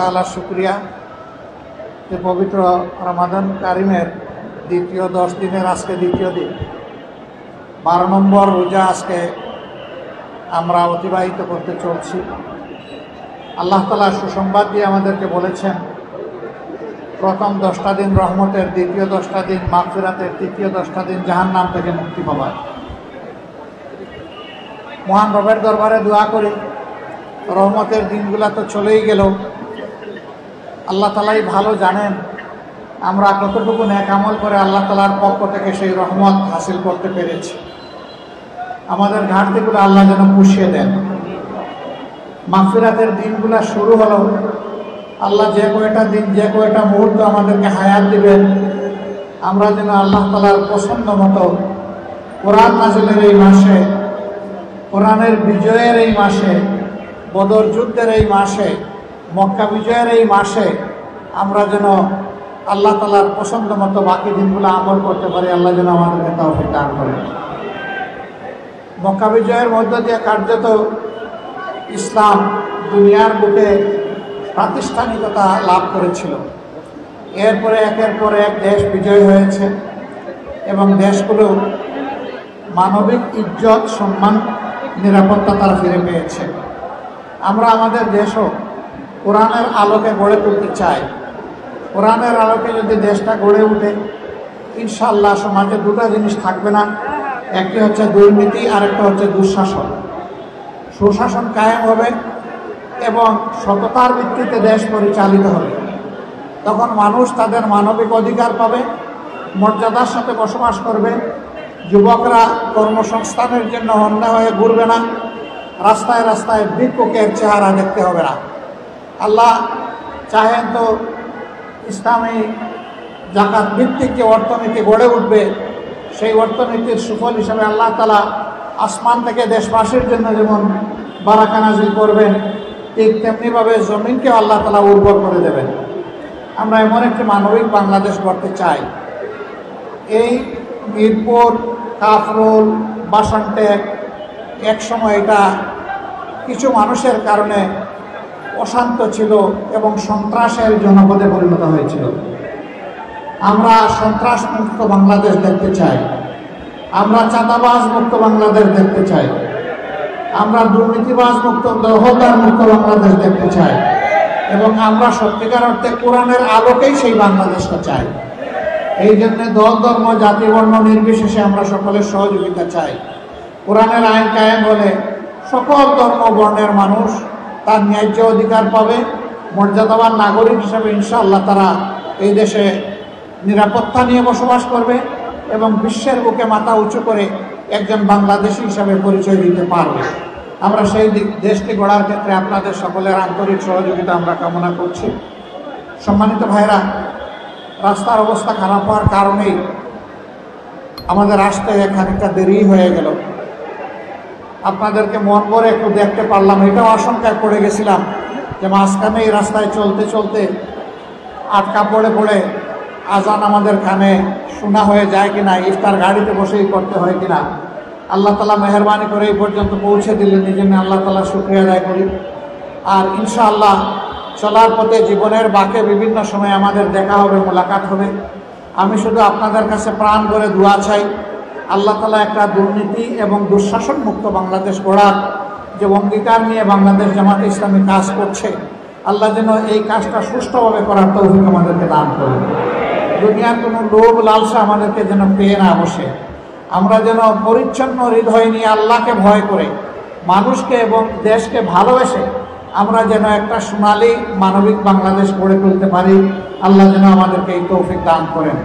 তাআলার শুকরিয়া যে পবিত্র রমাদান কারিমের দ্বিতীয় 10 দিনের আজকে দ্বিতীয় দিন, 12 নম্বর রোজা আজকে আমরা অতিবাহিত করতে চলছি। আল্লাহ তাআলা সুসংবাদ দিয়ে আমাদেরকে বলেছেন, প্রথম 10টা দিন রহমতের, দ্বিতীয় 10টা দিন মাগফিরাতের, তৃতীয় 10টা দিন জাহান্নাম থেকে মুক্তি পাবার। মহান রবের দরবারে দোয়া করি, রহমতের দিনগুলা তো চলেই গেল, আল্লাহ তাআলাই ভালো জানেন আমরা কতটুকু নেক আমল করে আল্লাহ তাআলার পক্ষ থেকে সেই রহমত হাসিল করতে পেরেছি। আমাদের ঘাটতিগুলো আল্লাহ যেন পুষিয়ে দেন। মাগফিরাতের দিনগুলা শুরু হলো, আল্লাহ যে কয়টা দিন, যে কয়টা মুহূর্ত আমাদেরকে হায়াত দিবেন, আমরা যেন আল্লাহ তাআলার পছন্দ মতো কোরআন নাজিলের এই মাসে, কোরআনের বিজয়ের এই মাসে, বদর যুদ্ধের এই মাসে, মক্কা বিজয়ের এই মাসে আমরা যেন আল্লাহ তাআলার পছন্দ মতো বাকি দিনগুলো আমল করতে পারি। আল্লাহ যেন আমাদেরকে তৌফিক দান করেন। মক্কা বিজয়ের মধ্য দিয়ে কার্যত ইসলাম দুনিয়ার বুকে প্রাতিষ্ঠানিকতা লাভ করেছিল। এরপরে একের পর এক দেশ বিজয় হয়েছে এবং দেশগুলো মানবিক ইজ্জত, সম্মান, নিরাপত্তা তারা ফিরে পেয়েছে। আমরা আমাদের দেশও কোরআনের আলোকে গড়ে তুলতে চাই। কোরআনের আলোকে যদি দেশটা গড়ে উঠে, ইনশাআল্লাহ সমাজে দুটো জিনিস থাকবে না, একটি হচ্ছে দুর্নীতি, আরেকটা হচ্ছে দুঃশাসন। সুশাসন কায়েম হবে এবং সততার ভিত্তিতে দেশ পরিচালিত হবে। তখন মানুষ তাদের মানবিক অধিকার পাবে, মর্যাদার সাথে বসবাস করবে, যুবকরা কর্মসংস্থানের জন্য অন্য হয়ে ঘুরবে না, রাস্তায় রাস্তায় ভিক্ষুকের চেহারা দেখতে হবে না। আল্লাহ চাহেন তো ইসলামী জাকাত ভিত্তিক যে অর্থনীতি গড়ে উঠবে, সেই অর্থনীতির সুফল হিসাবে আল্লাহ তাআলা আসমান থেকে দেশবাসীর জন্য যেমন বারাকা নাজিল করবেন, ঠিক তেমনিভাবে জমিনকেও আল্লাহ তাআলা উর্বর করে দেবেন। আমরা এমন একটি মানবিক বাংলাদেশ গড়তে চাই। এই মিরপুর, কাফরুল, বাসনটেক এক সময় এটা কিছু মানুষের কারণে অশান্ত ছিল এবং সন্ত্রাসের জনপদে পরিণত হয়েছিল। আমরা সন্ত্রাস মুক্ত বাংলাদেশ দেখতে চাই, আমরা চাঁদাবাজ মুক্ত বাংলাদেশ দেখতে চাই, আমরা দুর্নীতিবাজ মুক্ত, দখলদার মুক্ত বাংলাদেশ দেখতে চাই এবং আমরা সত্যিকার অর্থে কোরআনের আলোকেই সেই বাংলাদেশটা চাই। এই জন্য দল, ধর্ম, জাতি, বর্ণ নির্বিশেষে আমরা সকলের সহযোগিতা চাই। কোরআনের আইন কায়েম হলে সকল ধর্ম বর্ণের মানুষ তার ন্যায্য অধিকার পাবে, মর্যাদাবান নাগরিক হিসেবে ইনশাআল্লাহ তারা এই দেশে নিরাপত্তা নিয়ে বসবাস করবে এবং বিশ্বের বুকে মাথা উঁচু করে একজন বাংলাদেশী হিসাবে পরিচয় দিতে পারবে। আমরা সেই দেশটি গড়ার ক্ষেত্রে আপনাদের সকলের আন্তরিক সহযোগিতা আমরা কামনা করছি। সম্মানিত ভাইরা, রাস্তার অবস্থা খারাপ হওয়ার কারণেই আমাদের আসতে খানিকটা দেরি হয়ে গেল। আপনাদেরকে মন ভরে একটু দেখতে পারলাম, এটাও আশঙ্কায় পড়ে গেছিলাম যে মাঝখানে এই রাস্তায় চলতে চলতে আটকা পড়ে পড়ে আজান আমাদের কানে শোনা হয়ে যায় কিনা, ইফতার গাড়িতে বসেই করতে হয় কিনা। আল্লাহ তাআলা মেহেরবানি করে এই পর্যন্ত পৌঁছে দিলেন, এই জন্য আল্লাহ তাআলা শুকরিয়া আদায় করি। আর ইনশাআল্লাহ চলার পথে জীবনের বাঁকে বিভিন্ন সময় আমাদের দেখা হবে, মোলাকাত হবে। আমি শুধু আপনাদের কাছে প্রাণ ভরে দোয়া চাই, আল্লাহ তাআলা একটা দুর্নীতি এবং দুঃশাসন মুক্ত বাংলাদেশ গড়ার যে অঙ্গীকার নিয়ে বাংলাদেশ জামাতে ইসলামী কাজ করছে, আল্লাহ যেন এই কাজটা সুষ্ঠুভাবে করার তৌফিক আমাদেরকে দান করেন। দুনিয়ার কোনো লোভ লালসা আমাদেরকে যেন পেয়ে না বসে। আমরা যেন পরিচ্ছন্ন হৃদয় নিয়ে আল্লাহকে ভয় করে, মানুষকে এবং দেশকে ভালোবেসে আমরা যেন একটা সোনালী মানবিক বাংলাদেশ গড়ে তুলতে পারি। আল্লাহ যেন আমাদেরকে এই তৌফিক দান করেন।